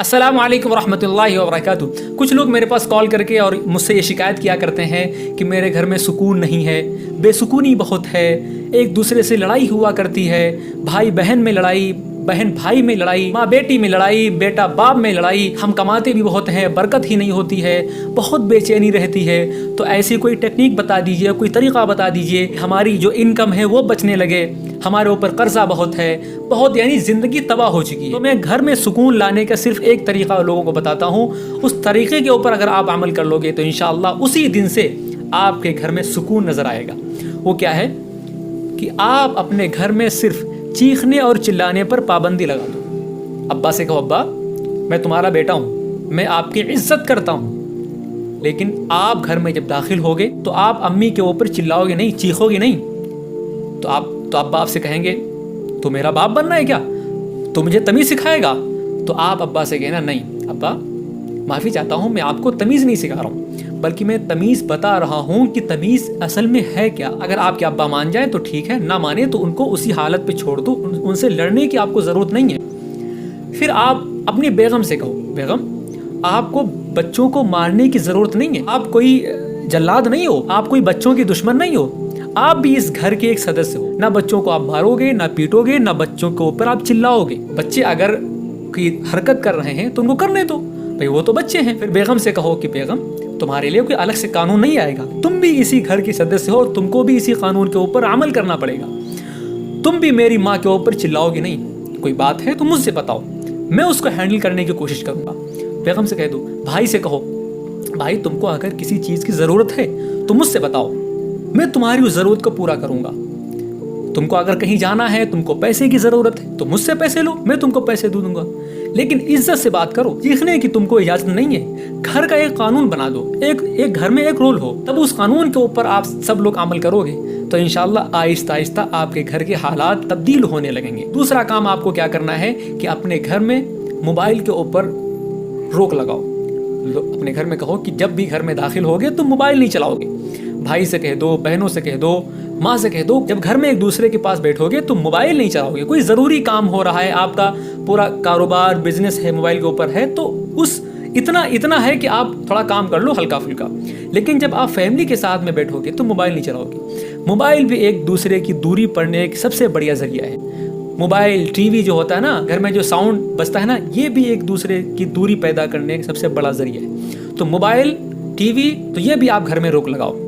अस्सलाम वालेकुम रहमतुल्लाहि व बरकातुहू। कुछ लोग मेरे पास कॉल करके और मुझसे ये शिकायत किया करते हैं कि मेरे घर में सुकून नहीं है, बेसुकूनी बहुत है, एक दूसरे से लड़ाई हुआ करती है, भाई बहन में लड़ाई, बहन भाई में लड़ाई, माँ बेटी में लड़ाई, बेटा बाप में लड़ाई, हम कमाते भी बहुत हैं, बरकत ही नहीं होती है, बहुत बेचैनी रहती है। तो ऐसी कोई टेक्निक बता दीजिए, कोई तरीक़ा बता दीजिए, हमारी जो इनकम है वो बचने लगे, हमारे ऊपर कर्जा बहुत है, बहुत यानी ज़िंदगी तबाह हो चुकी है। तो मैं घर में सुकून लाने का सिर्फ एक तरीक़ा लोगों को बताता हूँ, उस तरीक़े के ऊपर अगर आप अमल कर लोगे तो इंशाअल्लाह उसी दिन से आपके घर में सुकून नज़र आएगा। वो क्या है कि आप अपने घर में सिर्फ चीखने और चिल्लाने पर पाबंदी लगा दो। अब्बा से कहो, अब्बा मैं तुम्हारा बेटा हूँ, मैं आपकी इज्जत करता हूँ, लेकिन आप घर में जब दाखिल होगे तो आप अम्मी के ऊपर चिल्लाओगे नहीं, चीखोगे नहीं। तो अब्बा आपसे कहेंगे तो मेरा बाप बनना है क्या, तो मुझे तमीज़ सिखाएगा? तो आप अब्बा से कहना, नहीं अब्बा माफ़ी चाहता हूँ, मैं आपको तमीज़ नहीं सिखा रहा हूँ, बल्कि मैं तमीज़ बता रहा हूँ कि तमीज़ असल में है क्या। अगर आपके अब्बा मान जाए तो ठीक है, ना माने तो उनको उसी हालत पे छोड़ दो, उनसे लड़ने की आपको ज़रूरत नहीं है। फिर आप अपनी बेगम से कहो, बेगम आपको बच्चों को मारने की ज़रूरत नहीं है, आप कोई जल्लाद नहीं हो, आप कोई बच्चों की दुश्मन नहीं हो, आप भी इस घर के एक सदस्य हो। ना बच्चों को आप मारोगे, ना पीटोगे, ना बच्चों के ऊपर आप चिल्लाओगे। बच्चे अगर कोई हरकत कर रहे हैं तो उनको करने दो, भाई वो तो बच्चे हैं। फिर बेगम से कहो कि बेगम तुम्हारे लिए कोई अलग से कानून नहीं आएगा, तुम भी इसी घर की सदस्य हो, तुमको भी इसी कानून के ऊपर अमल करना पड़ेगा। तुम भी मेरी माँ के ऊपर चिल्लाओगे नहीं, कोई बात है तो मुझसे बताओ, मैं उसको हैंडल करने की कोशिश करूँगा। बेगम से कह दो, भाई से कहो, भाई तुमको अगर किसी चीज़ की ज़रूरत है तो मुझसे बताओ, मैं तुम्हारी उस ज़रूरत को पूरा करूँगा। तुमको अगर कहीं जाना है, तुमको पैसे की ज़रूरत है तो मुझसे पैसे लो, मैं तुमको पैसे दे दूँगा, लेकिन इज्जत से बात करो। चीखने की तुमको इजाज़त नहीं है। घर का एक कानून बना दो, एक घर में एक रोल हो, तब उस कानून के ऊपर आप सब लोग अमल करोगे तो इंशाअल्लाह आहिस्ता आहिस्ता आपके घर के हालात तब्दील होने लगेंगे। दूसरा काम आपको क्या करना है कि अपने घर में मोबाइल के ऊपर रोक लगाओ। अपने घर में कहो कि जब भी घर में दाखिल होगे तुम मोबाइल नहीं चलाओगे। भाई से कह दो, बहनों से कह दो, माँ से कह दो, जब घर में एक दूसरे के पास बैठोगे तुम मोबाइल नहीं चलाओगे। कोई ज़रूरी काम हो रहा है, आपका पूरा कारोबार बिजनेस है मोबाइल के ऊपर है, तो उस इतना है कि आप थोड़ा काम कर लो हल्का फुल्का, लेकिन जब आप फैमिली के साथ में बैठोगे तो मोबाइल नहीं चलाओगे। मोबाइल भी एक दूसरे की दूरी पड़ने का सबसे बढ़िया ज़रिया है। मोबाइल टीवी जो होता है ना, घर में जो साउंड बजता है ना, ये भी एक दूसरे की दूरी पैदा करने का सबसे बड़ा ज़रिया है। तो मोबाइल टीवी तो ये भी आप घर में रोक लगाओ।